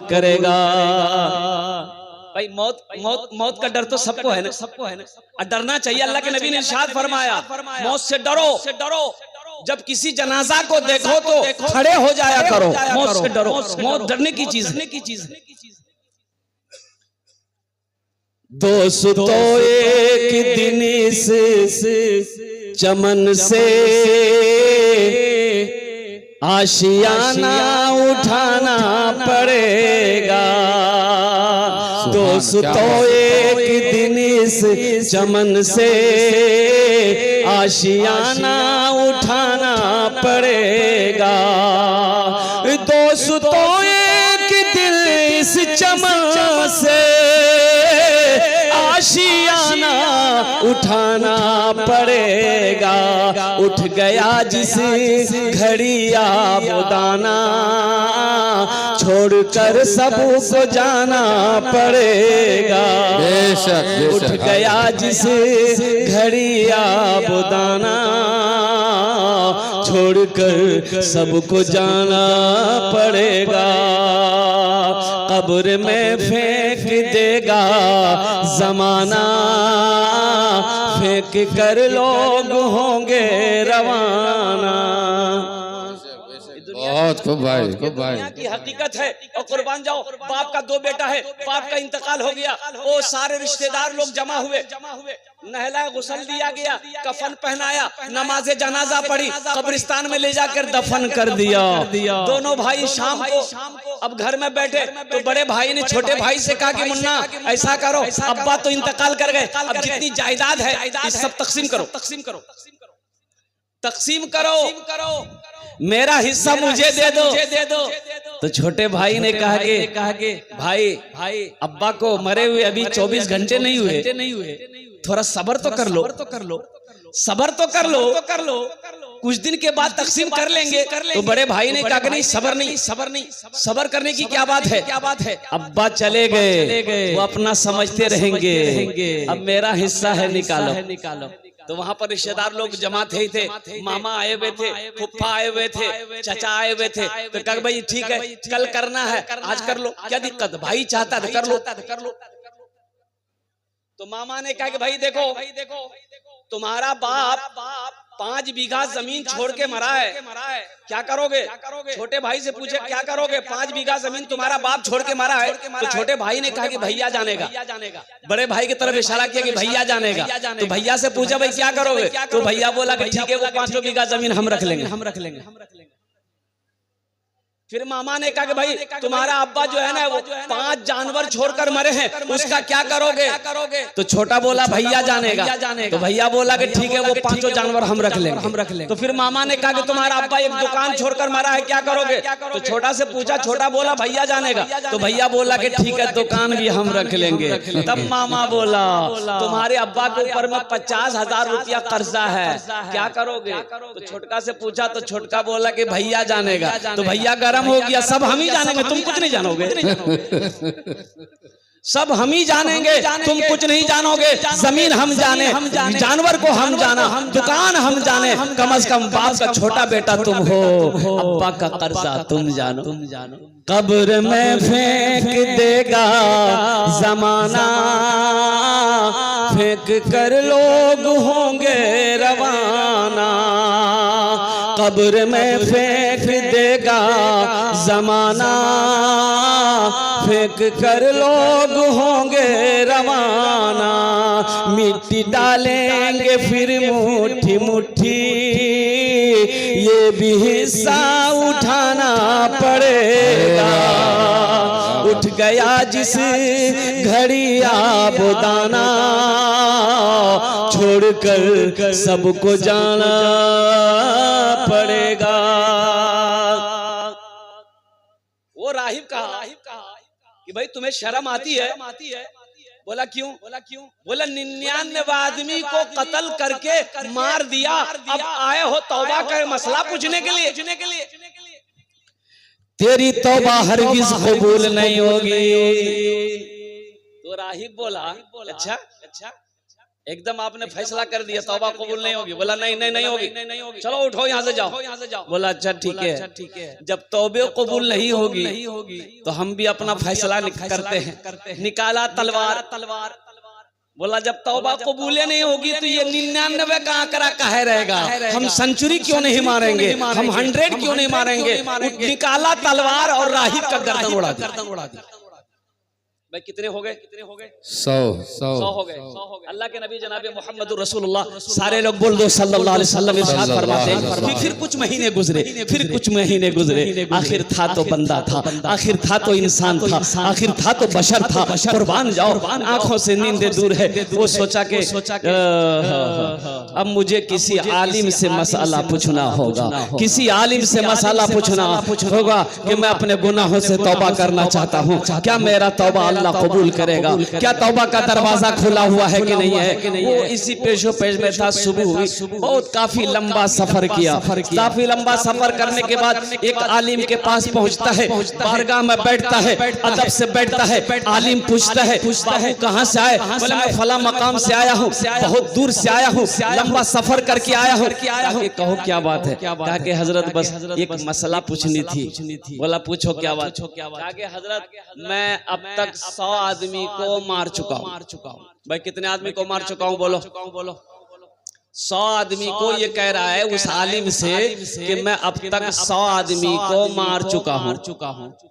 करेगा। भाई मौत मौत मौत का डर तो सबको है ना, सबको है ना, और डरना चाहिए। अल्लाह के नबी ने इरशाद फरमाया, मौत से डरो, जब किसी जनाजा को देखो तो खड़े हो जाया करो। मौत से डरो, मौत डरने की चीज है। दोस्तों एक दिन इस चमन से आशियाना उठाना पड़ेगा। दोस्तों एक दिन इस चमन से आशियाना उठाना पड़ेगा। दोस्तों एक दिन इस चमन से आशियाना उठाना पड़ेगा। उठ गया जिस घड़ी आबोदाना, छोड़कर सबको जाना पड़ेगा। उठ गया जिस घड़ी आबोदाना, छोड़कर सबको जाना पड़ेगा। कब्र में फेंक देगा जमाना, फेंक कर लोग होंगे रवाना। बहुत खूब भाई, खूब भाई। की हकीकत है। और कुर्बान जाओ, बाप का 2 बेटा है, बाप का इंतकाल हो गया। वो सारे रिश्तेदार लोग जमा हुए, नहलाया, गुस्ल दिया गया, कफन पहनाया, नमाज जनाजा पढ़ी, कब्रिस्तान में ले जाकर दफन कर दिया। दोनों भाई शाम को अब घर में बैठे तो बड़े भाई ने छोटे भाई से कहा कि मुन्ना ऐसा करो, अब्बा तो इंतकाल कर गए, अब जितनी जायदाद है सब तकसीम करो, मेरा हिस्सा मुझे दे दो। तो छोटे भाई ने कहा कि भाई अब्बा को मरे हुए अभी 24 घंटे नहीं हुए, थोड़ा सब्र तो कर लो, कुछ दिन के बाद तकसीम कर लेंगे। तो बड़े भाई ने कहा कि नहीं, सब्र करने की क्या बात है। अब्बा चले गए, वो अपना समझते रहेंगे, अब मेरा हिस्सा है, निकालो। तो वहां पर रिश्तेदार लोग जमा थे, मामा आए हुए थे, फुफ्फा आए हुए थे, चचा आए हुए थे। तो कहा भाई ठीक है, कल करना है, आज कर लो, क्या दिक्कत, भाई चाहता है कर लो। तो मामा ने कहा कि भाई देखो तुम्हारा बाप 5 बीघा जमीन छोड़ के मरा है, क्या करोगे। छोटे भाई से पूछे क्या करोगे, 5 बीघा जमीन तुम्हारा बाप छोड़ के मरा है। तो छोटे भाई ने कहा कि भैया जानेगा। बड़े भाई की तरफ इशारा किया कि भैया जानेगा। तो भैया से पूछा भाई क्या करोगे, तो भैया बोला कि ठीक है, वो 5 बीघा जमीन हम रख लेंगे। फिर मामा ने कहा कि भाई तुम्हारा अब्बा जो है ना वो 5 जानवर छोड़कर मरे हैं, उसका क्या करोगे। तो छोटा बोला भैया जानेगा। तो भैया बोला कि ठीक है, वो 5 जानवर हम रख लेंगे। तो फिर मामा ने कहा कि तुम्हारा अब्बा एक दुकान छोड़कर मरा है, क्या करोगे। तो छोटा से पूछा, छोटा बोला भैया जानेगा। तो भैया बोला कि ठीक है, दुकान भी हम रख लेंगे। तब मामा बोला तुम्हारे अब्बा के ऊपर में 50,000 रुपया कर्जा है, क्या करोगे। तो छोटका से पूछा, तो छोटका बोला कि भैया जानेगा। तो भैया हो गया, सब हम ही जानेंगे, तुम कुछ नहीं जानोगे। सब हम ही जानेंगे, तुम कुछ नहीं जानोगे। जमीन हम जाने, जानवर को हम जाना, दुकान हम जाने, कम से कम बाप का छोटा बेटा तुम हो, अब्बा का कर्जा तुम जानो। कब्र में फेंक देगा जमाना, फेंक कर लोग होंगे रवाना। कब्र में फेंक देगा जमाना, फेंक कर लोग होंगे रवाना। मिट्टी डालेंगे फिर मुट्ठी मुट्ठी, ये भी हिस्सा उठाना पड़ेगा। उठ गया जिस घड़ी आबोदाना, छोड़कर सबको जाना पड़ेगा। वो राहिब कहा कि भाई तुम्हें शर्म आती है। बोला क्यों। बोला 99 आदमी को कत्ल करके मार दिया, अब आए हो तौबा का मसला पूछने के लिए। तेरी तौबा हरगिज कबूल नहीं होगी। तो राहिब बोला अच्छा एकदम आपने फैसला कर दिया तौबा कबूल नहीं होगी। बोला नहीं नहीं नहीं होगी, चलो उठो यहाँ से जाओ। बोला अच्छा ठीक है। जब तौबे कबूल नहीं होगी तो हम भी अपना फैसला करते हैं। निकाला तलवार। बोला जब तौबा कबूले नहीं होगी तो ये 99 का आंकड़ा काहे रहेगा, हम सेंचुरी क्यों नहीं मारेंगे, हम 100 क्यों नहीं मारेंगे। निकाला तलवार और राही का गर्दन उड़ा दिया। भाई कितने हो गए? 100 हो गए। अल्लाह के नबी जनाब मोहम्मद रसूलुल्लाह, सारे लोग बोल दो सल्लल्लाहु अलैहि वसल्लम इरशाद फरमाते हैं। फिर कुछ महीने गुजरे, आखिर था तो बंदा था, आखिर था तो इंसान था, आखिर था तो बशर था। कुर्बान जाओ, आंखों से नींदें दूर है। वो सोचा कि अब मुझे किसी आलिम से मसला पूछना होगा, किसी आलिम से मसला पूछना होगा कि मैं अपने गुनाहों से तौबा करना चाहता हूँ, क्या मेरा तौबा अल्लाह कबूल करेगा, क्या तौबा का दरवाजा खुला हुआ है कि नहीं है। वो इसी पेशो पेश में था। सुबह हुई, बहुत काफी लंबा सफर किया। काफी लंबा सफर करने के बाद एक आलिम के पास पहुंचता है, बारगाह में बैठता है, अदब से बैठता है। आलिम पूछता है बाबू कहाँ से आए? बोले मैं फला मकाम से आया हूँ, बहुत दूर से आया हूँ, लंबा सफर करके आया हूँ। कहो क्या बात है? कहा कि हजरत बस एक मसला पूछनी थी। बोला पूछो क्या बात? कहा कि हजरत मैं अब तक 100 आदमी को मार चुका हूँ। भाई कितने आदमी को मार चुका हूँ? बोलो 100 आदमी को। ये कह रहा है उस आलिम से कि मैं अब तक 100 आदमी को मार चुका हूँ।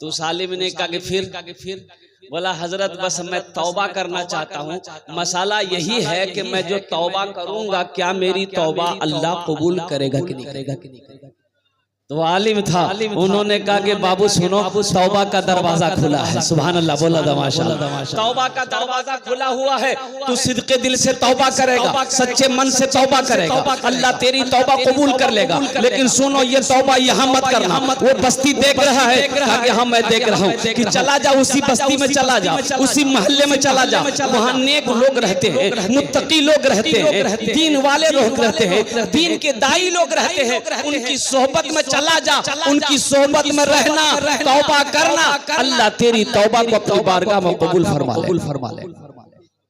तो उस आलिम ने कहा कि फिर? बोला हजरत बस मैं तौबा करना चाहता हूँ, मसाला यही है कि मैं जो तौबा करूंगा क्या मेरी तौबा अल्लाह कबूल करेगा कि नहीं करेगा। तो आलिम था, उन्होंने कहा कि बाबू सुनो, तौबा का दरवाजा खुला है। सुभान अल्लाह, बोला माशाअल्लाह। तौबा का दरवाजा खुला हुआ है, तू सिद्के दिल से तौबा करेगा, सच्चे मन से तौबा करेगा, अल्लाह तेरी तौबा कबूल कर लेगा। लेकिन सुनो ये तौबा यहाँ मत करना। वो बस्ती देख रहा है, कहा कि हाँ मैं देख रहा हूँ, कि चला जा उसी बस्ती में, चला जा उसी मोहल्ले में, चला जा वहाँ नेक लोग रहते हैं, मुत्तकी लोग रहते हैं, दीन वाले लोग रहते हैं, दीन के दाई लोग रहते हैं, उनकी सोहबत में चला जा, उनकी सोहबत में रहना, तौबा करना, अल्लाह तेरी तौबा को अपनी बारगाह में कबूल फरमा ले।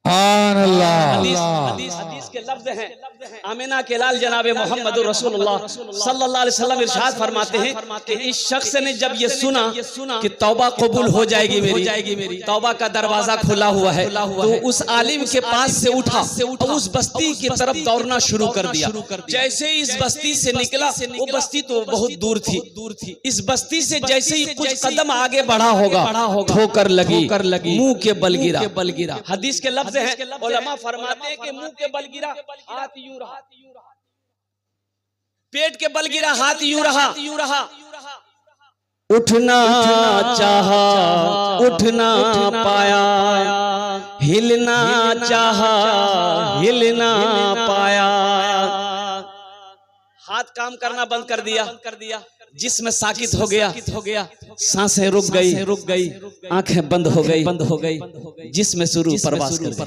हदीस के लफ्ज हैं, आमिना के लाल जनाबे मोहम्मद रसूलुल्लाह सल्लल्लाहु अलैहि वसल्लम इरशाद फरमाते हैं कि इस शख्स ने जब ये सुना कि तौबा कबूल हो जाएगी मेरी, तौबा का दरवाजा खुला हुआ है, तो उस आलिम के पास से उठा और उस बस्ती की तरफ दौड़ना शुरू कर दिया। जैसे इस बस्ती से निकला, वो बस्ती तो बहुत दूर थी, इस बस्ती से जैसे ही कुछ कदम आगे बढ़ा होगा, ठोकर लगी, मुंह के बल गिरा। हदीस के लफ्ज हैं, उलमा फरमाते हैं कि मुंह के बल गिरा, हाथ यूं रहा, पेट के बल गिरा, हाथ यूं रहा। उठना चाहा, उठ ना पाया, हिलना चाहा, हिल ना पाया। हाथ काम करना बंद कर दिया, जिसमें साकित हो गया, सांसें रुक गई, आंखें बंद हो गई, जिसमें शुरू परवास कर गई।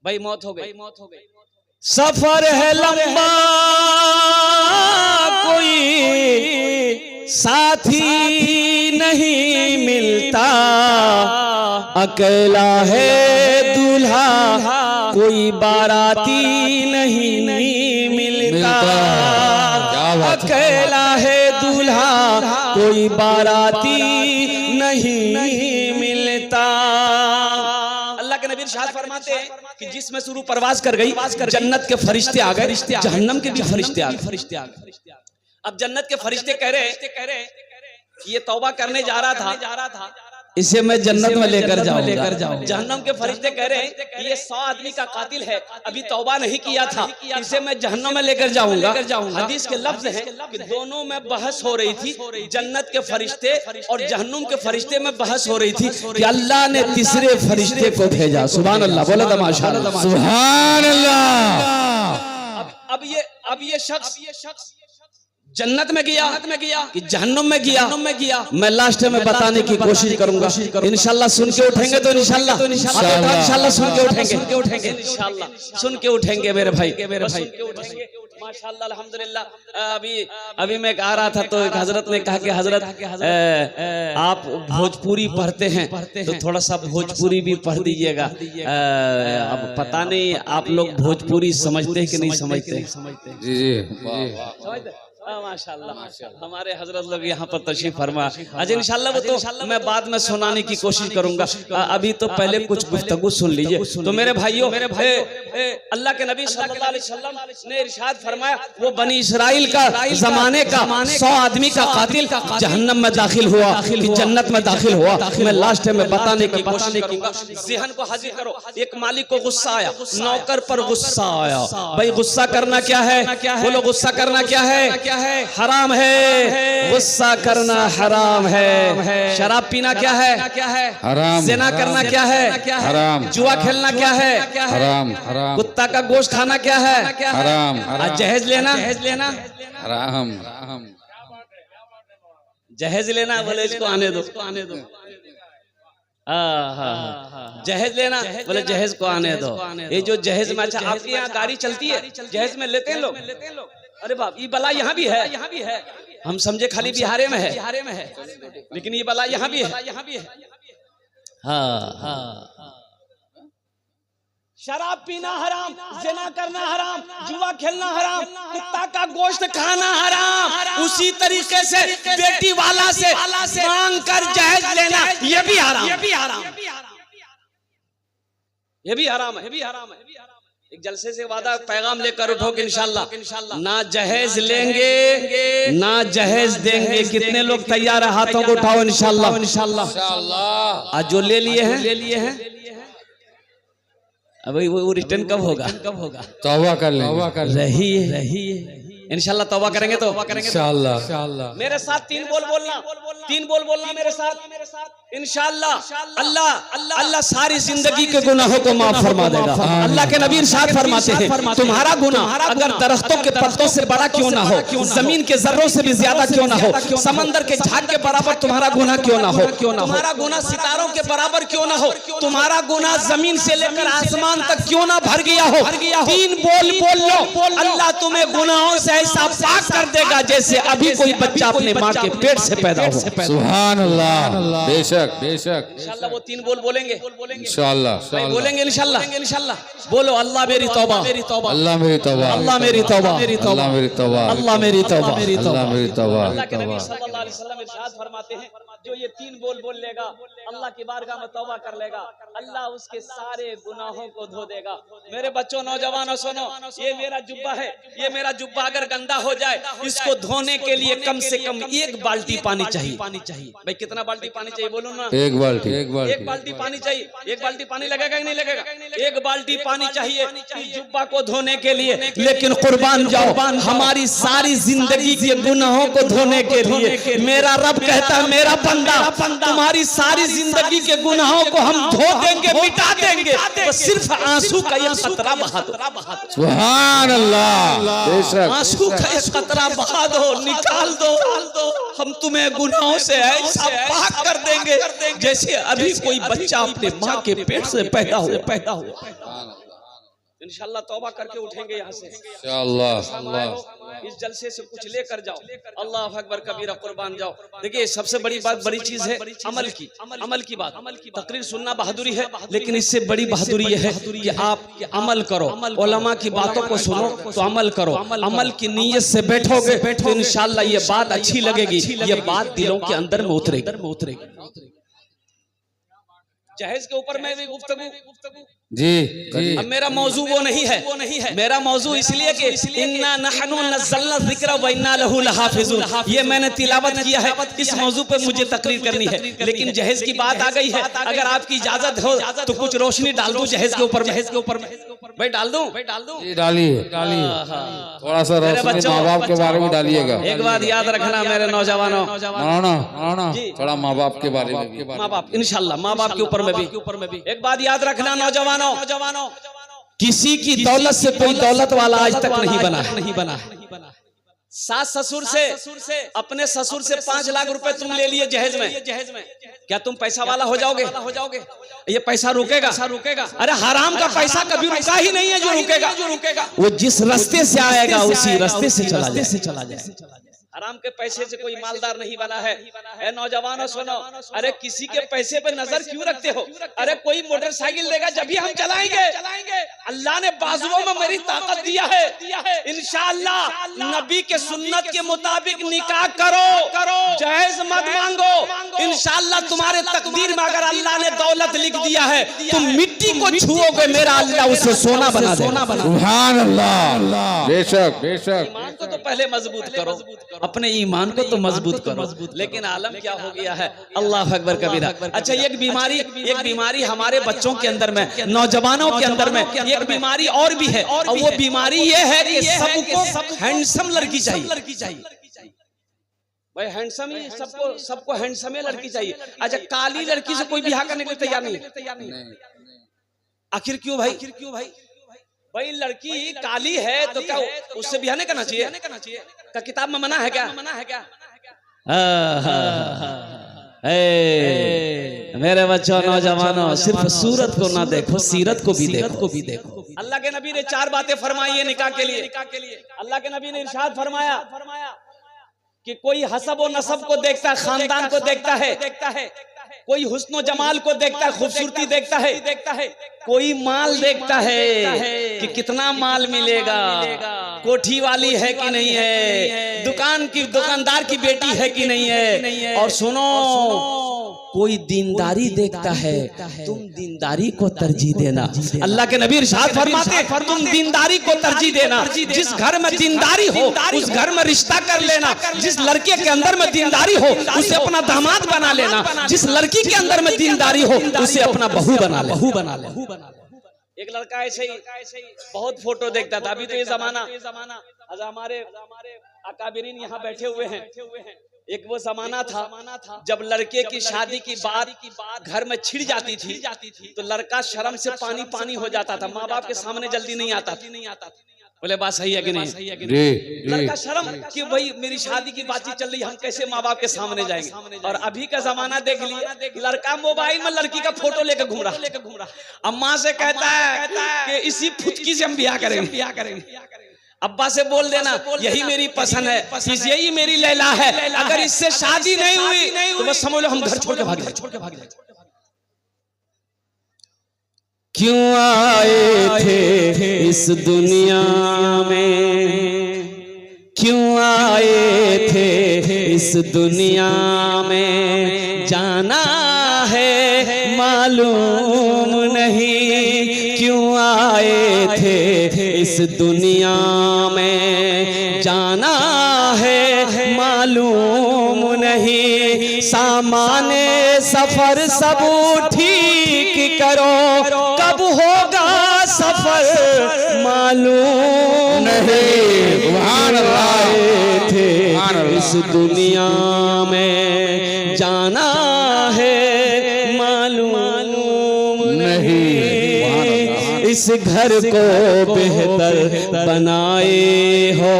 भाई मौत हो गई। सफर है लंबा, कोई साथी नहीं मिलता, अकेला है दूल्हा, कोई बाराती नहीं मिलता। अकेला है दूल्हा, कोई बाराती नहीं मिलता। अल्लाह के नबी इरशाद फरमाते हैं कि जिसमें शुरू परवाज कर गई, जन्नत के फरिश्ते आ गए, जहन्नम के भी फरिश्ते आ गए। अब जन्नत के फरिश्ते कह रहे कि ये तौबा करने जा रहा था, इसे मैं जन्नत में लेकर जाऊंगा। जहन्नम के फरिश्ते कह रहे हैं कि ये 100 आदमी का कातिल है, अभी तौबा नहीं किया था, इसे मैं जहन्नम में लेकर जाऊंगा। हदीस के लफ्ज हैं कि दोनों में बहस हो रही थी, जन्नत के फरिश्ते और जहन्नम के फरिश्ते में बहस हो रही थी कि अल्लाह ने तीसरे फरिश्ते को भेजा। सुभान अल्लाह, बोला था माशाअल्लाह, सुभान अल्लाह। अब ये शख्स जन्नत में गया कि जहन्नम में गया, मैं लास्ट में बताने की कोशिश करूंगा। इंशाल्लाह सुन के उठेंगे तो इंशाल्लाह सुन के उठेंगे, इंशाल्लाह सुन के उठेंगे मेरे भाई। माशाल्लाह अल्हम्दुलिल्लाह। अभी मैं आ रहा था तो एक हजरत ने कहा कि हजरत आप भोजपुरी पढ़ते हैं तो थोड़ा सा भोजपुरी भी पढ़ दीजिएगा। अब पता नहीं आप लोग भोजपुरी समझते हैं कि नहीं समझते? जी जी समझते? माशाल्लाह हमारे हजरत लोग यहाँ पर तशरीफ फरमा। अच्छा इंशाल्लाह वो तो मैं बाद में सुनाने की कोशिश करूंगा, अभी तो पहले कुछ गुफ्तगू सुन लीजिए। तो मेरे भाइयों अल्लाह के नबी सल्लल्लाहु अलैहि वसल्लम ने इरशाद फरमाया, वो बनी इस्राइल का जमाने का 100 आदमी का कातिल जहन्नम में दाखिल हुआ कि जन्नत में दाखिल हुआ। मैं लास्ट में बताने की कोशिश करूंगा। ज़हन को हाजिर करो। एक मालिक को गुस्सा आया, नौकर पर गुस्सा आया। भाई गुस्सा करना क्या है? बोलो गुस्सा करना क्या है? हराम है। गुस्सा करना हराम है। शराब पीना क्या है? हराम। ज़िना करना क्या है? हराम। जुआ खेलना क्या है? हराम। हराम। कुत्ता का गोश्त खाना क्या है? हराम। जहेज लेना हराम। जहेज लेना बोले इसको आने दो। जहेज लेना बोले जहेज को आने दो। ये जो जहेज में, अच्छा आपके यहाँ गाड़ी चलती है, जहेज में लेते हैं लोग? अरे बाप, ये बला यहाँ भी है। हम समझे खाली बिहारे में है, लेकिन ये बला यहाँ भी है। हाँ। शराब पीना हराम, ज़िना करना हराम, जुआ खेलना हराम, कुत्ता का गोश्त खाना हराम। उसी तरीके से बेटी वाला से मांग कर जहेज लेना ये भी हराम है। एक जलसे से वादा पैगाम लेकर उठोगे इंशाल्लाह। ना जहेज लेंगे ना जहेज देंगे। कितने लोग तैयार है? हाथों को उठाओ इंशाल्लाह। आज जो ले लिए हैं अभी वो रिटर्न कब होगा? तौबा कर लेंगे। रही है इंशाल्लाह। तौबा करेंगे तो इंशाल्लाह। मेरे साथ तीन बोल बोलना मेरे साथ इंशाल्लाह। अल्लाह सारी जिंदगी के गुनाहों को माफ फरमा देगा। अल्लाह के नबी इरशाद फरमाते हैं, तुम्हारा गुनाह अगर दरख्तों के पत्तों से बड़ा क्यों ना हो, जमीन के जर्रों से भी ज्यादा क्यों ना हो, समंदर के झाग के बराबर तुम्हारा गुनाह क्यों ना हो, तुम्हारा गुनाह सितारों के बराबर क्यों ना हो, तुम्हारा गुनाह जमीन से लेकर आसमान तक क्यों ना भर गया हो, तीन बोल लो, अल्लाह तुम्हें गुनाहों से ऐसा पाक कर देगा जैसे अभी कोई बच्चा अपने माँ के पेट से पैदा हो। सुभान अल्लाह। बेशक इंशाल्लाह वो तीन बोल बोलेंगे इंशाल्लाह। बोलेंगे इंशाल्लाह। बोलो अल्लाह मेरी तौबा, अल्लाह मेरी तौबा, अल्लाह मेरी तौबा, अल्लाह मेरी तौबा, अल्लाह मेरी तौबा, अल्लाह मेरी तौबा। अल्लाह के नबी सल्लल्लाहु अलैहि वसल्लम इरशाद फरमाते हैं, जो ये तीन बोल लेगा अल्लाह की बारगाह में तौबा कर लेगा, अल्लाह उसके सारे गुनाहों को धो देगा। मेरे बच्चों नौजवानों सुनो, ये मेरा जुब्बा है, ये मेरा जुब्बा अगर गंदा हो जाए इसको धोने के लिए कम से कम 1 बाल्टी पानी चाहिए। भाई कितना बाल्टी पानी चाहिए बोलो ना? 1 बाल्टी। 1 बाल्टी पानी चाहिए। 1 बाल्टी पानी लगेगा कि नहीं लगेगा? 1 बाल्टी पानी चाहिए जुब्बा को धोने के लिए। लेकिन कुर्बान जाओ, हमारी सारी जिंदगी के गुनाहों को धोने के लिए मेरा रब कहता है, मेरा बंदा तुम्हारी सारी जिंदगी के गुनाहों को हम धो देंगे, मिटा देंगे, तो सिर्फ आंसू का एक कतरा बहा दो। सुभान अल्लाह। आंसू का एक कतरा बहा दो, निकाल दो, हम तुम्हें गुनाहों से ऐसा पाक कर देंगे जैसे अभी कोई बच्चा अपने माँ के पेट से पैदा हुआ। इंशाल्लाह तौबा करके उठेंगे यहाँ से इंशाल्लाह। इस जलसे से कुछ लेकर जाओ। अल्लाह अकबर कबीरा, कुर्बान जाओ। देखिए सबसे बड़ी बात, बड़ी चीज है अमल की बात। तकरीर सुनना बहादुरी है, लेकिन इससे बड़ी बहादुरी यह है कि आप अमल करो। उलमा की बातों को सुनो तो अमल करो। अमल की नीयत से बैठोगे तो इंशाल्लाह ये बात अच्छी लगेगी, ये बात दिलों के अंदर में उतरेगी। जहेज के ऊपर मैं भी गुफ्तगू जी। अब मेरा मौजू वो नहीं है। मेरा मौजू इसलिए कि इन्ना नहनु नज़्ज़लना ज़िक्र व इन्ना लहु लहाफ़िज़ून, ये मैंने तिलावत किया है। इस मौजू पे मुझे तकरीर करनी है, लेकिन जहेज की बात आ गई है। अगर आपकी इजाजत हो तो कुछ रोशनी डाल दूं जहेज के ऊपर में। भाई डाल दूं? डालिए। थोड़ा सा रोशनी माँ बाप के बारे में डालिएगा। एक बात याद रखना मेरे नौजवानों, थोड़ा माँ बाप के बारे में। माँ बाप इंशाल्लाह, माँ बाप के ऊपर में भी एक बात याद रखना नौजवानों, किसी की दौलत से कोई दौलत वाला आज तक नहीं बना है। सास ससुर से अपने ससुर से 5 लाख रुपए तुम ले लिए जहेज में, क्या तुम पैसा वाला हो जाओगे? ये पैसा रुकेगा? अरे हराम का पैसा कभी रुका ही नहीं है जो रुकेगा। वो जिस रास्ते से आएगा उसी रास्ते से चला जाए। हराम के पैसे से कोई मालदार नहीं बना है। ए नौजवानों सुनो, अरे किसी के पैसे पे नजर क्यों रखते हो? अरे कोई मोटरसाइकिल देगा जब भी हम चलाएंगे। अल्लाह ने बाजुओं में मेरी ताकत दिया है, इंशाअल्लाह नबी के सुन्नत के मुताबिक निकाह करो, जहेज मत मांगो। इंशाअल्लाह तुम्हारे तकदीर में अगर अल्लाह ने दौलत लिख दिया है, तुम मिट्टी को छुओगे, मेरा अल्लाह उसे सोना बना देगा। सुभान अल्लाह। बेशक ईमान को तो पहले मजबूत करो, अपने ईमान को तो मजबूत करो। लेकिन आलम क्या हो गया है, अल्लाह अकबर कबीरा। अच्छा, एक बीमारी हमारे बच्चों के अंदर में, नौजवानों के अंदर में एक बीमारी और भी है, और वो बीमारी ये है कि सबको हैंडसम लड़की चाहिए। भाई हैंडसम ही सबको हैंडसम लड़की चाहिए। अच्छा, काली लड़की से कोई ब्याह करने को तैयार नहीं। आखिर क्यों भाई? भाई लड़की काली है तो क्या उससे ब्याह नहीं करना चाहिए? का किताब में मना है क्या? मेरे बच्चों, नौजवानों, सिर्फ सूरत को ना देखो, सीरत को भी देखो। अल्लाह के नबी ने 4 बातें फरमाई है निकाह के लिए। अल्लाह के नबी ने इरशाद फरमाया कि कोई हसब और नसब को देखता है, खानदान को देखता है, कोई हुस्न जमाल को देखता है, खूबसूरती देखता है, कोई माल देखता है कि कितना माल मिलेगा, कोठी वाली है कि नहीं है, दुकानदार की बेटी है कि नहीं है। और सुनो, कोई दीनदारी देखता है, तुम दीनदारी को तरजीह देना। अल्लाह के नबी इरशाद फरमाते, तुम दीनदारी को तरजीह देना। जिस घर में दीनदारी हो उस घर में रिश्ता कर लेना। जिस लड़के के अंदर में दीनदारी हो उसे अपना दामाद बना लेना। जिस लड़की के अंदर में दीनदारी हो उसे अपना बहू बना ले। एक लड़का ऐसे ही बहुत फोटो देखता था। अभी तो ये जमाना, हमारे अकाबिरीन यहाँ बैठे हुए हैं। एक वो जमाना था जब लड़के की शादी की बात घर में छिड़ जाती थी तो लड़का शर्म से पानी हो जाता था, माँ बाप के सामने जल्दी नहीं आता। बोले बात सही है कि नहीं? लड़का शर्म कि भाई मेरी शादी की बातचीत चल रही, हम कैसे माँ बाप के सामने जाएंगे। और अभी का जमाना देख लिया, लड़का मोबाइल में लड़की का फोटो लेकर घूम रहा। अम्मा से कहता है कि इसी फुटकी से हम ब्याह करेंगे। अब्बा से बोल देना यही मेरी पसंद है, यही मेरी लैला है, अगर इससे शादी नहीं हुई तो बस समझ लो हम घर छोड़ के भाग जाए। क्यों आए थे इस दुनिया में, क्यों आए थे इस दुनिया में, जाना है मालूम नहीं। क्यों आए थे इस दुनिया में, जाना है मालूम नहीं। सामाने सफर सब ठीक करो, कब होगा सफर मालूम नहीं। आए थे इस दुनिया में, जाना है मालूम नहीं। इस घर को बेहतर बनाए हो,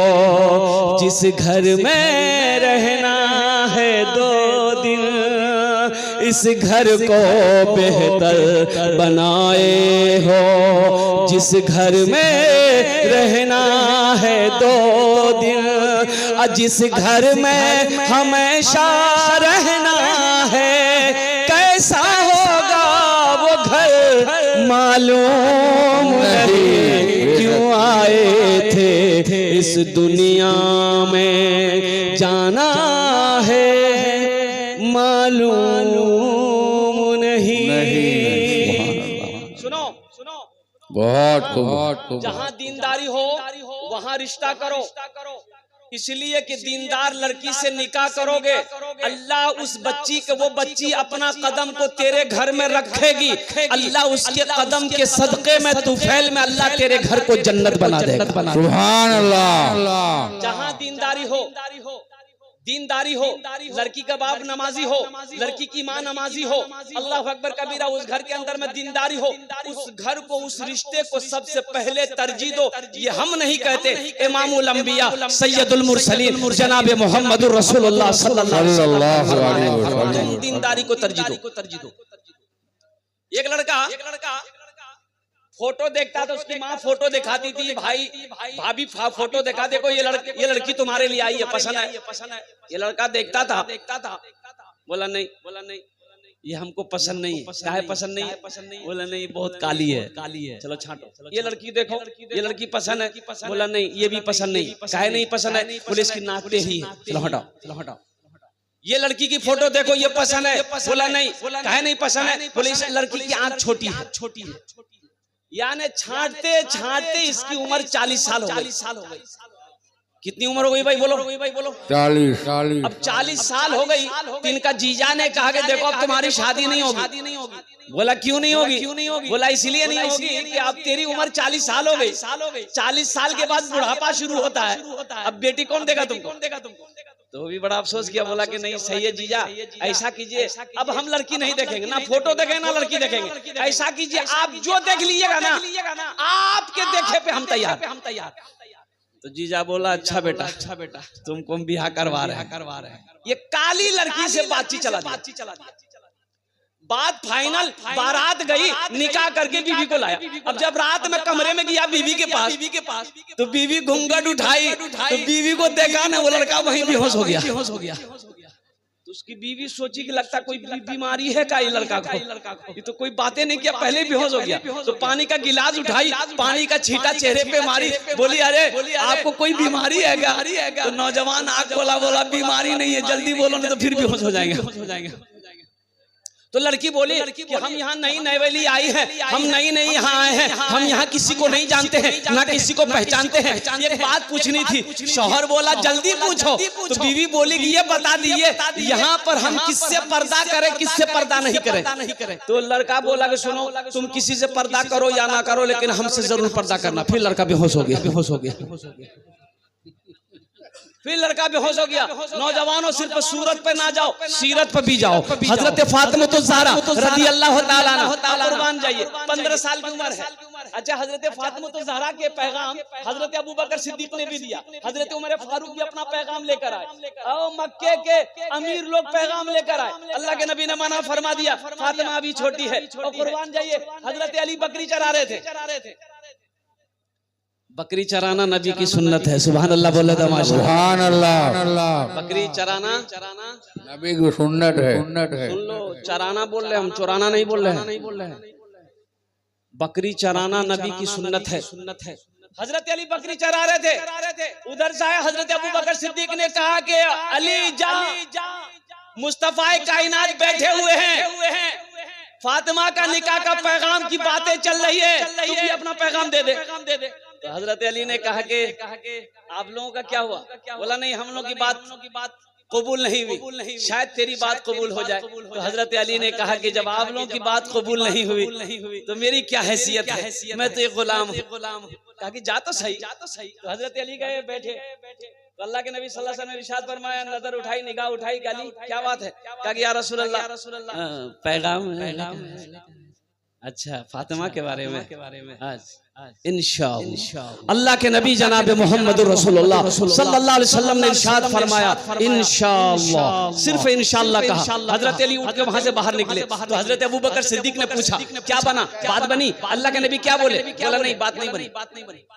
जिस घर में रहना है 2 दिन। इस घर को बेहतर बनाए हो, जिस घर में रहना है 2 दिन। जिस घर में हमेशा रहना है, कैसा होगा वो घर मालूम नहीं। क्यों आए थे इस दुनिया में, जाना है मालूम नहीं। सुनो बहुत जहाँ दीनदारी हो वहाँ रिश्ता करो, इसलिए कि दीनदार लड़की से निकाह करोगे, अल्लाह उस बच्ची के वो बच्ची अपना कदम को तेरे घर में रखेगी। अल्लाह उसके कदम के सदके में तुफैल में अल्लाह तेरे घर को जन्नत बना देगा। सुभान अल्लाह। जहाँ दीनदारी हो दीनदारी हो, लड़की का बाप नमाजी हो, लड़की की माँ नमाजी हो, अल्लाह अकबर कबीरा, उस घर के अंदर में दीनदारी हो, उस घर को, उस रिश्ते को सबसे पहले तरजीह दो। ये हम नहीं कहते, इमामुल अंबिया सैयदुल मुरसलीन जनाब मोहम्मदुर रसूलुल्लाह सल्लल्लाहु अलैहि वसल्लम दीनदारी को तरजीह दो। एक लड़का फोटो देखता था, उसकी माँ फोटो दिखाती थी, भाई भाभी फोटो दिखा, देखो ये लड़की तुम्हारे लिए आई है, पसंद है। ये लड़का देखता था, बोला नहीं ये हमको पसंद नहीं है। काहे पसंद नहीं है? बोला नहीं बहुत काली है, चलो छांटो। ये लड़की देखो, ये लड़की पसंद है, बोला नहीं ये भी पसंद नहीं। काहे नहीं पसंद है? बोले इसकी नाक टेढ़ी है, चलो हटाओ। ये लड़की की फोटो देखो, ये पसंद है, बोला नहीं। काहे नहीं पसंद है? बोले इस लड़की की आंख छोटी है। यानी छांटते छांटते इसकी उम्र 40 साल हो गई। कितनी उम्र हो गई भाई बोलो? 40। अब 40 साल हो गई। तो इनका जीजा ने कहा कि देखो अब तुम्हारी शादी नहीं होगी। बोला क्यों नहीं होगी? बोला इसलिए नहीं होगी कि अब तेरी उम्र 40 साल हो गई। 40 साल के बाद बुढ़ापा शुरू होता है, अब बेटी कौन देगा तुमको? तो भी बड़ा अफसोस किया, बोला कि नहीं सही है जीजा, ऐसा कीजिए अब हम लड़की नहीं देखेंगे, ना फोटो देखेंगे ना लड़की देखेंगे। ऐसा कीजिए आप जो देख लीजिएगा ना, आपके देखे पे हम तैयार। तो जीजा बोला अच्छा बेटा तुमको हम बियाह करवा रहे हैं। ये काली लड़की से बातचीत चला दी। बात फाइनल, बारात गई, निकाह करके बीवी को लाया। अब जब रात में कमरे में गया बीवी के पास, तो बीवी घूंघट उठाई, तो बीवी को देखा ना, वो लड़का वहीं बेहोश हो गया। तो उसकी बीवी सोची कि लगता कोई बीमारी है का ये लड़का को, ये तो कोई बातें नहीं किया, पहले बेहोश हो गया। तो पानी का गिलास उठाई, पानी का छींटा चेहरे पे मारी, बोली अरे आपको कोई बीमारी है क्या? तो नौजवान आग बोला बीमारी नहीं है, जल्दी बोलो नहीं तो फिर बेहोश हो जाएंगे। तो लड़की बोली कि हम यहाँ नई नवेली आई है, हम नई यहाँ आए हैं, हम यहाँ किसी को नहीं जानते हैं, ना किसी को पहचानते हैं, एक बात पूछनी थी। शौहर बोला जल्दी पूछो। तो बीवी बोली कि ये बता दिए यहाँ पर हम किससे पर्दा करें, किससे पर्दा नहीं करें। तो लड़का बोला कि सुनो तुम किसी से पर्दा करो या ना करो, लेकिन हमसे जरूर पर्दा करना। फिर लड़का बेहोश हो गया। फिर लड़का बेहोश हो गया। नौजवानों सिर्फ सूरत पे ना जाओ, सीरत पे भी जाओ। हजरत फातिमा ज़हरा रज़ियल्लाहु ताला अन्हा कुर्बान जाइए, 15 साल की उम्र है। अच्छा हजरत फातिमा ज़हरा के पैगाम हजरत अबू बकर सिद्दीक ने भी दिया, हजरत उमर फारूक भी अपना पैगाम लेकर आए, और मक्के के अमीर लोग पैगाम लेकर आए। अल्लाह के नबी ने मना फरमा दिया, फातिमा अभी छोटी है और कुर्बान जाइए। हजरत अली बकरी चरा रहे थे। बकरी चराना नबी की सुन्नत है। सुभान अल्लाह बोले तो सुभान अल्लाह। बकरी चराना नबी की सुन्नत है। सुन लो, चराना बोल रहे हम, चुराना नहीं बोल रहे हैं। बकरी चराना नबी की सुन्नत है। हजरत अली बकरी चरा रहे थे, उधर से हजरत अबू बकर सिद्दीक ने कहा कि अली जा, मुस्तफा कायनात बैठे हुए हैं, फातिमा का निकाह का पैगाम की बातें चल रही है, तू भी अपना पैगाम दे दे। तो हजरत अली ने कहा कि आप लोगों का क्या हुआ? बोला नहीं हम लोगों की बात कबूल नहीं हुई, शायद तेरी बात कबूल हो जाए। तो हजरत अली ने कहा कि जब आप लोगों की बात कबूल नहीं हुई तो मेरी क्या हैसियत है, मैं तो एक गुलाम हूँ। कहा कि जा तो सही। तो हजरत अली गए बैठे, तो अल्लाह के नबी सल्लल्लाहु अलैहि वसल्लम ने इरशाद फरमाया, नजर उठाई, निगाह उठाई, गाली क्या बात है? कहा कि या रसूल अल्लाह पैगाम। अच्छा फातिमा के बारे में आज इंशाअल्लाह अल्लाह के नबी जनाब मोहम्मदुर रसूलुल्लाह सल्लल्लाहु अलैहि वसल्लम ने इरशाद फरमाया इंशाअल्लाह, सिर्फ इंशाअल्लाह कहा। हजरत अली उठ के वहां से बाहर निकले, तो हजरत अबू बकर सिद्दीक ने पूछा क्या बना, बात बनी? अल्लाह के नबी क्या बोले? बोला नहीं बात नहीं बनी।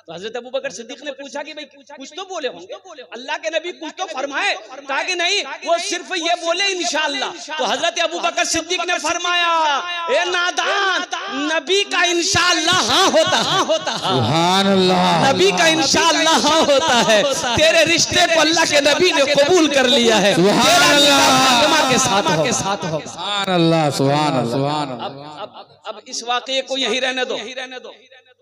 तो हजरत अबू बकर सिद्दीक ने पूछा कि भाई कुछ तो बोले होंगे, अल्लाह के नबी कुछ तो फरमाए। कहा कि नहीं वो सिर्फ ये बोले इंशाअल्लाह। तो हजरत अबू बकर सिद्दीक ने फरमाया ए नादान, नबी का इंशाअल्लाह हाँ होता, सुभान अल्लाह। नबी का इंशाअल्लाह हाँ होता है। तेरे रिश्ते को अल्लाह के नबी ने कबूल कर लिया है। सुभान अल्लाह के साथ होगा। सुभान अल्लाह, सुभान अल्लाह। अब इस वाक़े को यहीं रहने दो।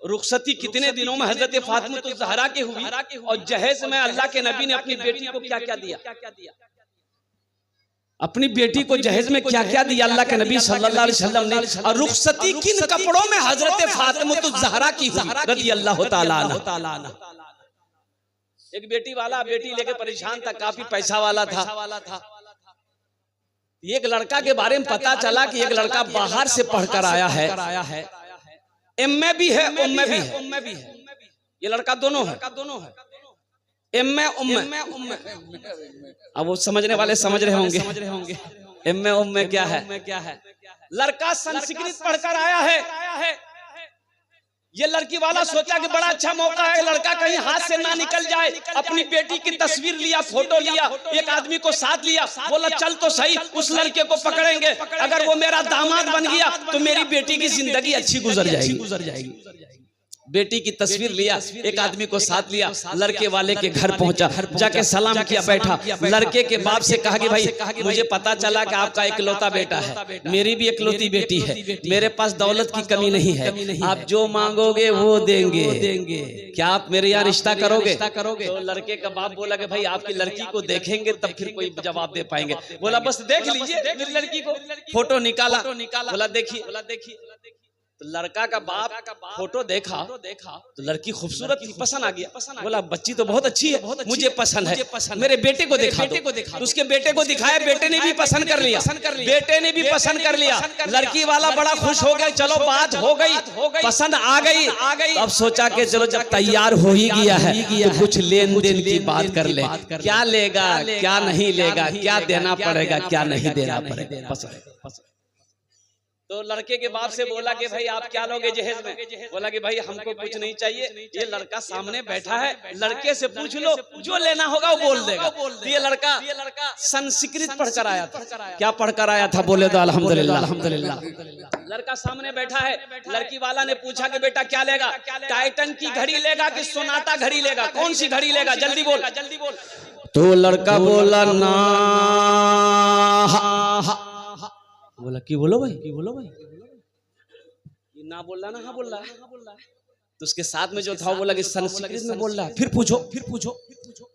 रुखसती कितने दिनों में हजरत फातिमा ज़हरा की हुई, और जहेज में अल्लाह के नबी ने अपनी बेटी को क्या क्या दिया, अपनी बेटी को जहेज में क्या क्या दिया अल्लाह के नबी सल्लल्लाहु अलैहि वसल्लम ने। और रुखसती किन कपड़ों में हजरत फातिमा ज़हरा की हुई रज़ियल्लाहु ताला अन्हा। एक बेटी वाला बेटी लेके परेशान था, काफी पैसा वाला था। एक लड़का के बारे में पता चला कि एक लड़का बाहर से पढ़कर आया है, एमए भी है, उम्मे भी है। ये लड़का दोनों है, एमए उम्मे। अब वो समझने वाले समझ रहे होंगे एमए उम्मे क्या है। लड़का संस्कृत पढ़कर आया है। ये लड़की वाला सोचा कि बड़ा अच्छा मौका है, लड़का कहीं हाथ से ना निकल जाए। अपनी बेटी की तस्वीर लिया, फोटो लिया, एक आदमी को साथ लिया, बोला चल तो सही उस लड़के को पकड़ेंगे, अगर वो मेरा दामाद बन गया तो मेरी बेटी की जिंदगी अच्छी गुजर जाएगी। बेटी की तस्वीर लिया, एक आदमी को साथ लिया, लड़के वाले के घर पहुंचा, जाके सलाम किया, बैठा। लड़के के बाप से कहा कि भाई मुझे पता चला कि आपका इकलौता बेटा है, मेरी भी इकलौती बेटी है, मेरे पास दौलत की कमी नहीं है, आप जो मांगोगे वो देंगे, क्या आप मेरे यहाँ रिश्ता करोगे? तो लड़के का बाप बोला कि भाई आपकी लड़की को देखेंगे तब फिर कोई जवाब दे पाएंगे। बोला बस देख लीजिए मेरी लड़की को। फोटो निकाला, बोला देखिए। तो लड़का का बाप फोटो देखा तो लड़की खूबसूरत थी, पसंद आ गया। बोला बच्ची तो बहुत अच्छी है, मुझे पसंद है, मेरे बेटे को देखा। तो उसके बेटे को दिखाया, बेटे ने भी पसंद कर लिया। लड़की वाला बड़ा खुश हो गया, चलो बात हो गई, पसंद आ गई। अब सोचा कि चलो जब तैयार हो ही गया है तो कुछ लेन देन की बात कर ले, क्या लेगा क्या नहीं लेगा, क्या देना पड़ेगा क्या नहीं देना पड़ेगा। तो लड़के के बाप से बोला कि भाई आप क्या लोगे जहेज में? बोला कि भाई हमको कुछ नहीं चाहिए, ये लड़का सामने बैठा है, लड़के से पूछ लो, जो लेना होगा वो बोल देगा। ये लड़का संस्कृत पढ़कर आया था। क्या पढ़कर आया था? बोले तो अल्हम्दुलिल्लाह। लड़का सामने बैठा है, लड़की वाला ने पूछा कि बेटा क्या लेगा? टाइटन की घड़ी लेगा कि सोनाटा घड़ी लेगा? कौन सी घड़ी लेगा? जल्दी बोल। तो लड़का बोला ना। बोला कि बोलो भाई ये ना बोल रहा ना, हाँ बोल रहा है। तो उसके साथ में जो था वो बोला कि संस्कृत में बोल रहा है। फिर पूछो।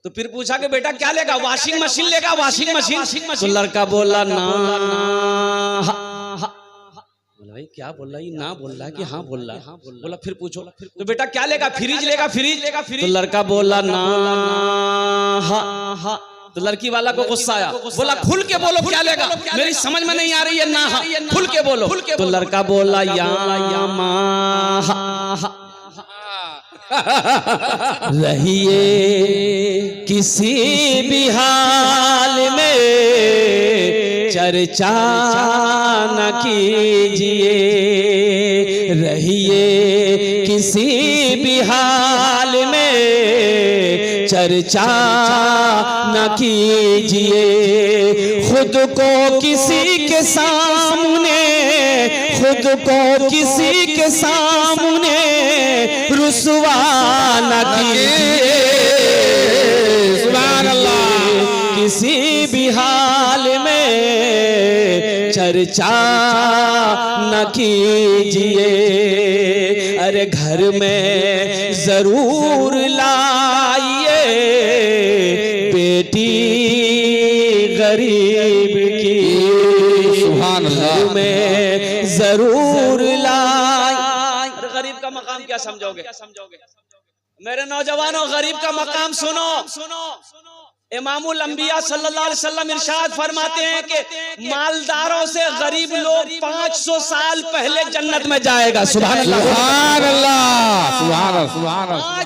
तो फिर पूछा कि बेटा क्या लेगा? वॉशिंग मशीन लेगा? Washing machine. तो लड़का बोला ना। बोला भाई क्या बोल रहा है? ना बोल रहा है कि हाँ बोल रहा है? बोला फिर पूछो। तो बेटा क्या लेगा? फ्रिज लेगा? तो लड़का बोला ना। हाँ। तो लड़की वाला को गुस्सा आया, बोला खुल के बोलो क्या लेगा, मेरी समझ में नहीं आ रही है ना, खुल के बोलो। तो लड़का बोला यामा रहिए किसी भी हाल में, चर्चा न कीजिए, रहिए किसी भी हाल में, चर्चा न कीजिए, खुद को किसी के सामने रुसवा न कीजिए, सुभान अल्लाह, किसी भी हाल में चर्चा न कीजिए। अरे घर में जरूर लाइए बेटी गरीब की, सुभान अल्लाह, में जरूर लाइए। गरीब का मकाम क्या समझोगे? मेरे नौजवानों गरीब का मकाम सुनो। इमामुल अंबिया सल्लल्लाहु अलैहि वसल्लम इरशाद फरमाते हैं कि मालदारों से गरीब लोग 500 साल पहले जन्नत में जाएगा। सुभान अल्लाह, सुभान अल्लाह, सुभान अल्लाह।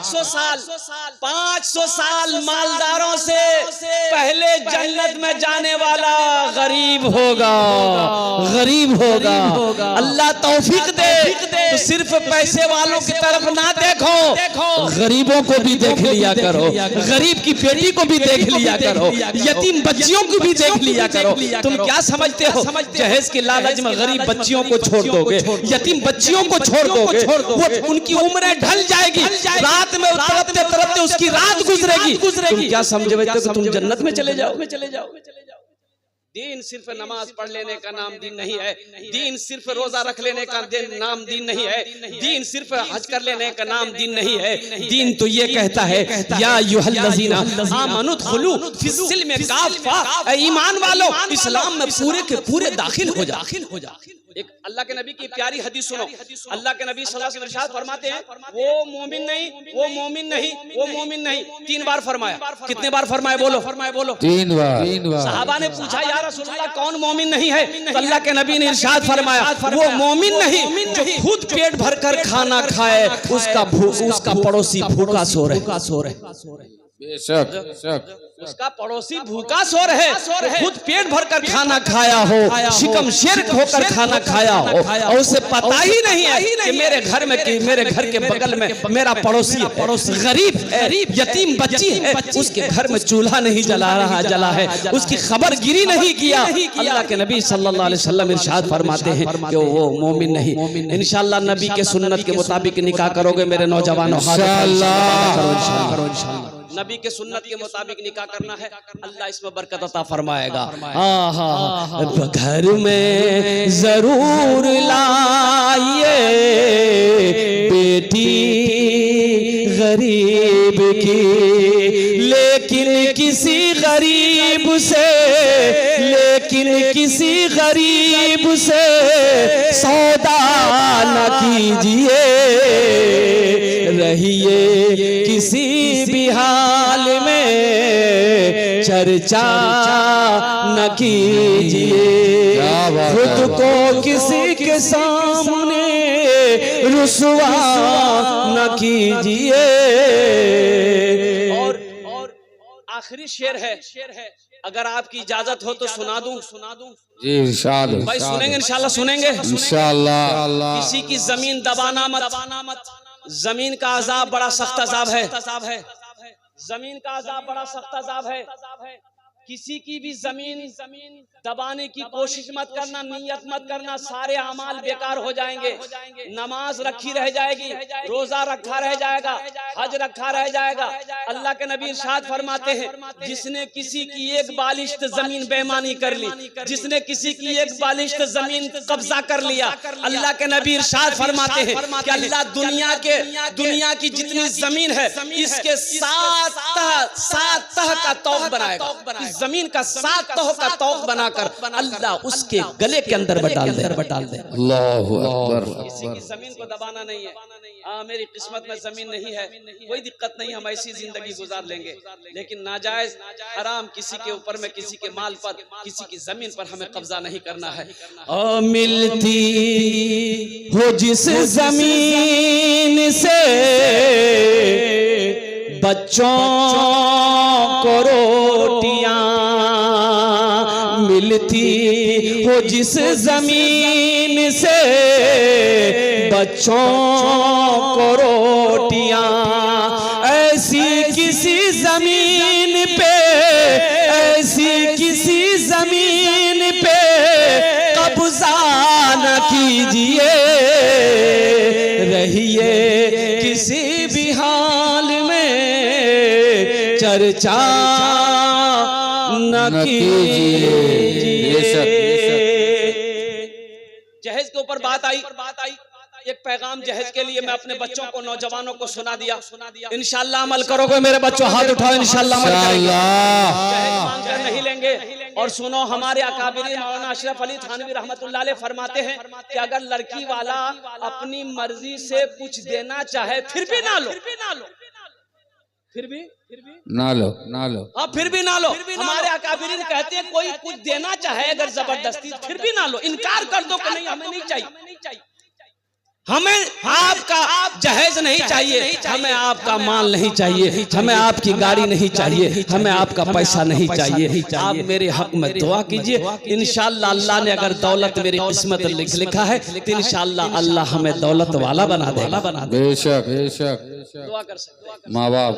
500 साल मालदारों से पहले जन्नत में जाने वाला गरीब होगा। अल्लाह तौफीक दे तो सिर्फ पैसे वालों की तरफ ना देखो, गरीबों को भी देख लिया करो, गरीब की बेटी को भी देख लिया करो, यतीम बच्चियों को भी देख लिया करो। तुम क्या समझते हो जहेज के लालच में गरीब बच्चियों को छोड़ दोगे, यतीम बच्चियों को छोड़ दोगे, वो उनकी उम्रें ढल जाएगी, रात में तड़पते उसकी रात गुजरेगी। तुम क्या समझे कि तुम जन्नत में चले जाओ? दीन सिर्फ नमाज पढ़ लेने का नाम दीन नहीं है। दीन सिर्फ रोजा रख लेने का नाम दीन नहीं है। दीन सिर्फ हज कर लेने का नाम दीन नहीं है। दीन तो ये कहता है या अय्युहल्लज़ीना आमनू दुखुलू फिस्सिल्म काफ़ा, ईमान वालों इस्लाम में पूरे के पूरे दाखिल हो जा। एक अल्लाह के नबी की प्यारी हदीस सुनो। अल्लाह के नबी सल्लल्लाहु अलैहि वसल्लम इरशाद फरमाते हैं, वो मोमिन नहीं, वो मोमिन नहीं, वो मोमिन नहीं, 3 बार फरमाया। कितने बार फरमाए? बोलो 3 बार। सहाबा ने पूछा या रसूलल्लाह कौन मोमिन नहीं है? तो अल्लाह के नबी ने इरशाद फरमाया, वो मोमिन नहीं जो खुद पेट भरकर खाना खाए, उसका पड़ोसी भूखा सो रहे। बेशक उसका पड़ोसी भूखा सो रहे, खुद पेट भरकर खाना खाया हो, शिकम शेर होकर खाना खाया हो, और उसे पता ही नहीं है कि मेरे घर के बगल में मेरा पड़ोसी गरीब यतीम बच्ची है, उसके घर में चूल्हा नहीं जला है, उसकी खबर गिरी नहीं किया। अल्लाह के नबी सल्लल्लाहु अलैहि वसल्लम इरशाद फरमाते हैं कि वो मोमिन नहीं। इंशाअल्लाह नबी के सुन्नत के मुताबिक निकाह करोगे मेरे नौजवानों, नबी के सुन्नत के मुताबिक निकाह करना है, अल्लाह इसमें बरकत अता फरमाएगा। घर में जरूर लाइए बेटी गरीब की, लेकिन किसी गरीब से सौदा न कीजिए, रहिए किसी भी हाल में चर्चा न कीजिए, खुद को किसी के सामने रुसवा न कीजिए। और आखिरी शेर है, अगर आपकी इजाजत हो तो सुना दूं जी इरशाद भाई? सुनेंगे इंशाल्लाह, सुनेंगे इंशाल्लाह। किसी की जमीन दबाना मत। जमीन का अजाब बड़ा सख्त अजाब है। जमीन का अजाब बड़ा सख्त अजाब है। किसी की भी जमीन दबाने की कोशिश मत करना, नियत मत करना, सारे अमाल बेकार हो जाएंगे। नमाज रखी रह जाएगी, रोजा रखा रह जाएगा, हज रखा रह जाएगा। अल्लाह के नबी इरशाद फरमाते हैं, जिसने किसी की एक बालिश्त जमीन बेईमानी कर ली, जिसने किसी की एक बालिश्त जमीन कब्जा कर लिया, अल्लाह के नबी इरशाद फरमाते हैं कि अल्लाह दुनिया की जितनी जमीन है इसके 7 तह का तौक बनाएगा। जमीन का 7 तह का तौक बनाकर अल्लाह उसके गले के अंदर डाल दे। अल्लाहु अकबर। किसी की जमीन को दबाना नहीं है। मेरी किस्मत में जमीन नहीं है, कोई दिक्कत नहीं, हम ऐसी जिंदगी गुजार लेंगे, लेकिन नाजायज हराम किसी के ऊपर में, किसी के माल पर, किसी की जमीन पर हमें कब्जा नहीं करना है। मिलती हो जिस जमीन से बच्चों को रोटियां, मिलती हो जिस जमीन से बच्चों को रोटियां, ऐसी किसी जमीन पे कब्जा न कीजिए, रहिए किसी भी हाल में चर्चा न कीजिए। जहेज के ऊपर बात आई, एक पैगाम जहेज के लिए मैं अपने बच्चों को, नौजवानों को सुना दिया। इंशाअल्लाह अमल करोगे मेरे बच्चों, हाथ उठाओ, इंशाअल्लाह अमल करेंगे, जहेज मांगकर नहीं लेंगे। और सुनो, हमारे अकाबिरीन मौलाना अशरफ अली थानवी रहमतुल्लाह अलैह फरमाते हैं कि अगर लड़की वाला अपनी मर्जी से कुछ देना चाहे फिर भी ना लो, फिर भी ना लो। हाँ, फिर भी ना लो। हमारे अकाबिरीन कहते हैं कोई कुछ देना चाहे अगर जबरदस्ती, फिर भी ना लो, इनकार कर दो कि नहीं हमें नहीं चाहिए, हमें आपका जहेज नहीं चाहिए, हमें आपका माल नहीं चाहिए, हमें आपकी गाड़ी नहीं चाहिए, हमें आपका पैसा नहीं चाहिए। आप मेरे हक में दुआ कीजिए, इंशाअल्लाह अल्लाह ने अगर दौलत मेरी किस्मत लिखा है तो इंशाअल्लाह अल्लाह हमें दौलत वाला बना दे। बेशक दुआ कर सकते। माँ बाप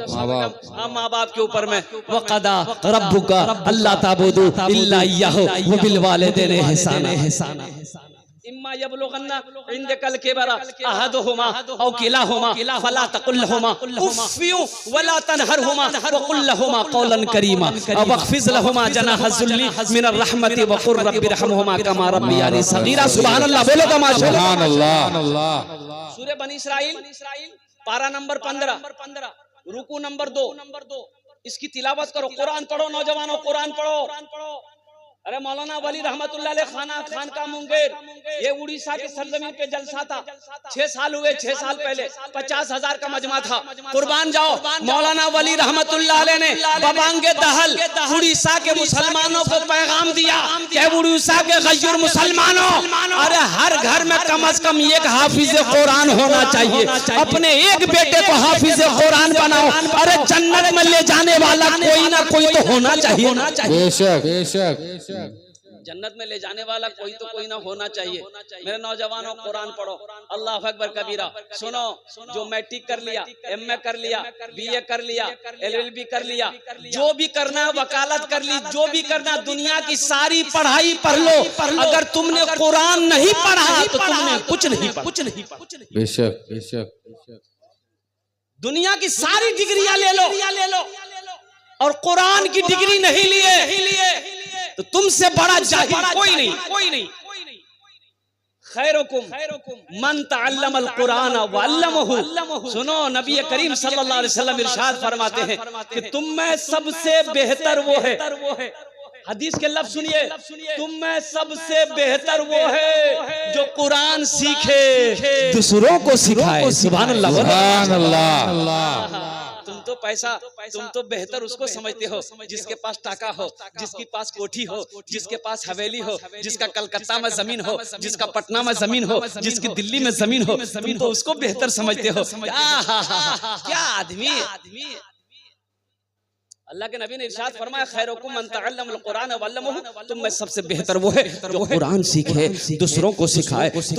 माँ बाप के ऊपर में वक़दा रब्बुका अल्ला ताबुदू इल्ला इय्याहु व बिल वालिदैन इहसाना, इम्मा यबलुगन्ना इंदकल किबरा अहदुहुमा औ किलाहुमा फला तकुल लहुमा उफ़्फियु वला तनहरहुमा वक़ुल लहुमा क़ौलन करीमा वख़्फ़िज़ लहुमा जनाह ज़ुल्ली मिनर रहमति वक़ुर रब्बि रहमहुमा कमा रब्बियानी सग़ीरा। सुभान अल्लाह, बोलो तो माशाअल्लाह। सुभान अल्लाह। सूरह बनी इस्राइल पारा नंबर 15 रुकू नंबर 2। इसकी तिलावत करो, कुरान पढ़ो नौजवानों, कुरान पढ़ो। अरे मौलाना वली रहमतुल्लाह अलैह खान का मुंगेर, ये उड़ीसा की सरजमीन पे जलसा था। 6 साल हुए, 6 साल पहले 50,000 का मजमा था। कुर्बान जाओ, मौलाना वली रहमतुल्लाह अलैह ने बबांगे दहल उड़ीसा के मुसलमानों को पैगाम दिया कि उड़ीसा के गैर मुसलमानों, अरे हर घर में कम से कम एक हाफिज कुरान होना चाहिए। अपने एक बेटे को हाफिज कुरान बनाओ। अरे जन्नत में ले जाने वाला कोई ना कोई तो होना चाहिए। बेशक बेशक जन्नत में ले जाने वाला कोई ना होना चाहिए। मेरे नौजवानों, कुरान पढ़ो। अल्लाह अकबर कबीरा। सुनो, जो मैट्रिक कर लिया, एमए कर लिया, बीए कर लिया, एलएलबी कर लिया, जो भी करना है, वकालत कर ली, जो भी करना, दुनिया की सारी पढ़ाई पढ़ लो। अगर तुमने कुरान नहीं पढ़ा तो तुमने कुछ नहीं पढ़ा। बेशक बेशक दुनिया की सारी डिग्रियां ले लो और कुरान की डिग्री नहीं लिए तो तुमसे बड़ा जाहिल कोई नहीं। खैरुकुम मन तअल्लमल कुरान व अल्लमहु। सुनो, नबी करीम सल्लल्लाहु अलैहि वसल्लम इरशाद फरमाते हैं कि तुम में सबसे बेहतर वो है। हदीस के लफ्ज़ सुनिए, तुम में सबसे बेहतर वो है जो कुरान सीखे, दूसरों को सिखाए। सुभान अल्लाह, सुभान अल्लाह। तुम तो बेहतर उसको समझते हो जिसके पास टाका हो, जिसके पास कोठी हो, जिसके पास हवेली हो, जिसका कलकत्ता में जमीन हो, जिसका पटना में जमीन हो, जिसकी दिल्ली में जमीन हो, तुम तो उसको बेहतर समझते हो। क्या आदमी। अल्लाह के नबी ने इरशाद फरमाया, खैरुकुम मन तअल्लमल कुरान व अल्लमहु। तुम में सबसे बेहतर वो है जो कुरान सीखे, दूसरों को सिखाए।